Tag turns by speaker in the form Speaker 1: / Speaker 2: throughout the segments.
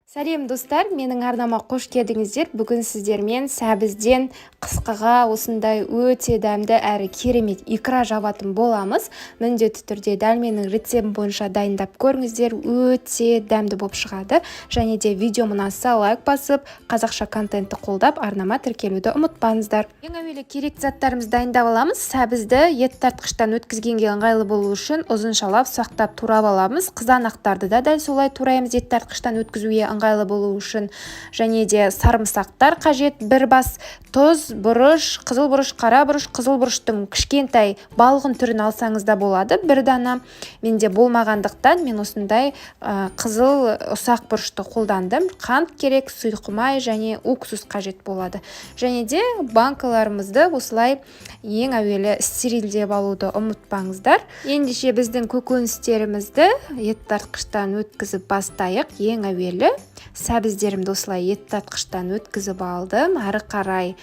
Speaker 1: Сәлем достар, менің арнама қош келдіңіздер. Бүгін сіздермен сәбізден қысқыға осындай өте дәмді әрі керемет икра жабатын боламыз. Міндетті түрде дәл менің рецептім бойынша дайындап көріңіздер, өте дәмді болып шығады. Және де видеома ұнаса лайк басып, қазақша контентті қолдап, арнама тіркелуді ұмытпаңыздар. Ең әуелі керек заттарымызды дайындап аламыз. Сәбізді ет тартқыштан өткізгенге ыңғайлы болу үшін ұзыншалап сақтап турап аламыз. Қызанақтарды да дәл солай тураймыз ет тартқыштан өткізуге ыңғайлы болу үшін. Және де сарымсақтар қажет, бір бас, тұз, бұрыш, қызыл бұрыш, қара бұрыш, қызыл бұрыштың кішкентай балғын түрін алсаңыз да болады, бір дана. Менде болмағандықтан мен осындай қызыл ұсақ бұрышты қолдандым. Қант керек, сұйқымай және уксус қажет болады. Және де банкаларымызды осылай ең әуелі стерилдеп алуды ұмытпаңыздар. Ендеше біздің көкөністерімізді ет тартқыштан өткізіп бастайық. Ең әуелі сәбіздерімді осылай ет тартқыштан өткізіп алдым. Ары қарай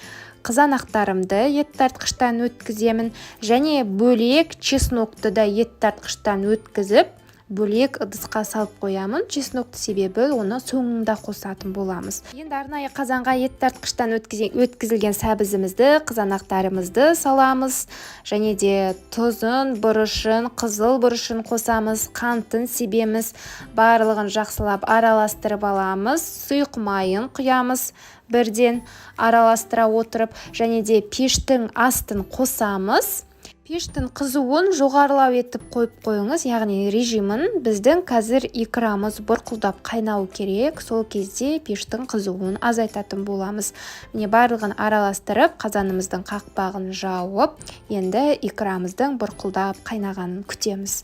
Speaker 1: қызанақтарымды ет тартқыштан өткіземін. Және бөлек чеснокты да ет тартқыштан өткізіп, бөлек ыдысқа салып қоямын. Чеснокты себебі оны соңында қосатын боламыз. Енді арнайы қазанға ет тартқыштан өткізілген сәбізімізді, қызанақтарымызды саламыз. Және де тұзын, бұрышын, қызыл бұрышын қосамыз, қантын себеміз. Барлығын жақсылап араластырып аламыз. Сұйық майын құямыз. Бірден араластыра отырып, және де пештің астын қосамыз. Пештің қызуын жоғарылау етіп қойып қойыңыз, яғни режимін. Біздің қазір икрамыз бұрқылдап қайнау керек. Сол кезде пештің қызуын азайтатын боламыз. Міне барлығын араластырып, қазанымыздың қақпағын жауып, енді икрамыздың бұрқылдап қайнағанын күтеміз.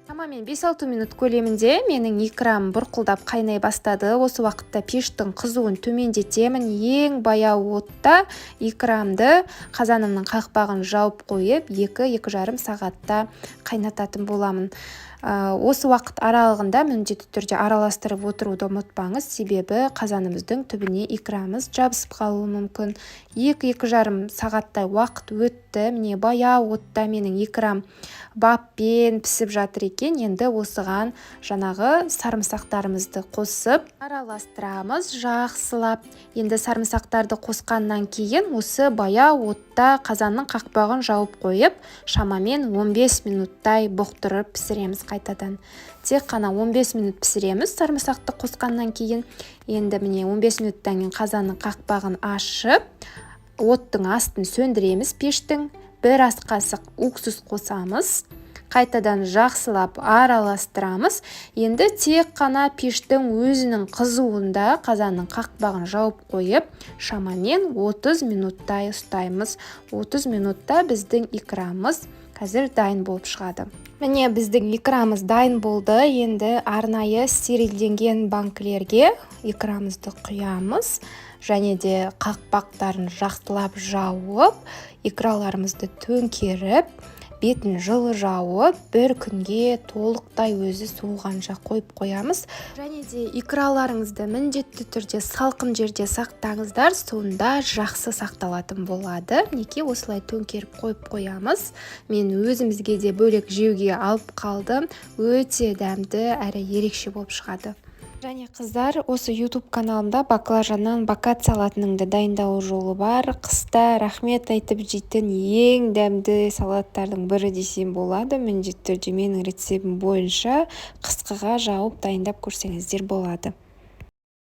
Speaker 1: Шамамен 5-6 минут көлемінде менің икрам бұрқылдап қайнай бастады. Осы уақытта пештің қызуын төмендетемін. Ең баяу отта икрамды қазанымның қақпағын жауып қойып, 2-2,5 сағатта қайнататын боламын. Осы уақыт аралығында міндетті түрде араластырып отыруды ұмытпаңыз, себебі қазанымыздың түбіне икрамыз жабысып қалуы мүмкін. 2-2,5 сағаттай уақыт өтті. Міне баяу отта менің икрам баппен пісіп жатыр екен. Енді осыған жаңағы сарымсақтарымызды қосып араластырамыз жақсылап. Енді сарымсақтарды қосқаннан кейін осы баяу отта қазанның қақпағын жауып қойып, шамамен 15 минуттай бұқтырып пісіреміз қайтадан. Тек қана 15 минут пісіреміз сарымсақты қосқаннан кейін. Енді міне 15 минуттан кейін қазанның қақпағын ашып, оттың астын сөндіреміз пештің. Бір ас қасық уксус қосамыз. Қайтадан жақсылап араластырамыз. Енді тек қана пештің өзінің қызуында қазанның қақпағын жауып қойып, шамамен 30 минуттай ұстаймыз. 30 минутта біздің икрамыз қазір дайын болып шығады. Міне біздің икрамыз дайын болды. Енді арнайы стерилденген банкілерге икрамызды құямыз. Және де қақпақтарын жақсылап жауып, икраларымызды төңкеріп, бетін жылы жауып, бір күнге толықтай өзі суығанша қойып қоямыз. Және де икраларыңызды міндетті түрде салқын жерде сақтаңыздар, сонда жақсы сақталатын болады. Неге осылай төңкеріп қойып қоямыз. Мен өзімізге де бөлек жеуге алып қалдым. Өте дәмді әрі ерекше болып шығады. Және қыздар, осы YouTube каналымда баклажаннан бакат салатыныңды дайындау жолы бар. Қыста рахмет айтып жейтін ең дәмді салаттардың бірі десем болады. Міндетті түрде менің рецептім бойынша қысқыға жауып дайындап көрсеңіздер болады.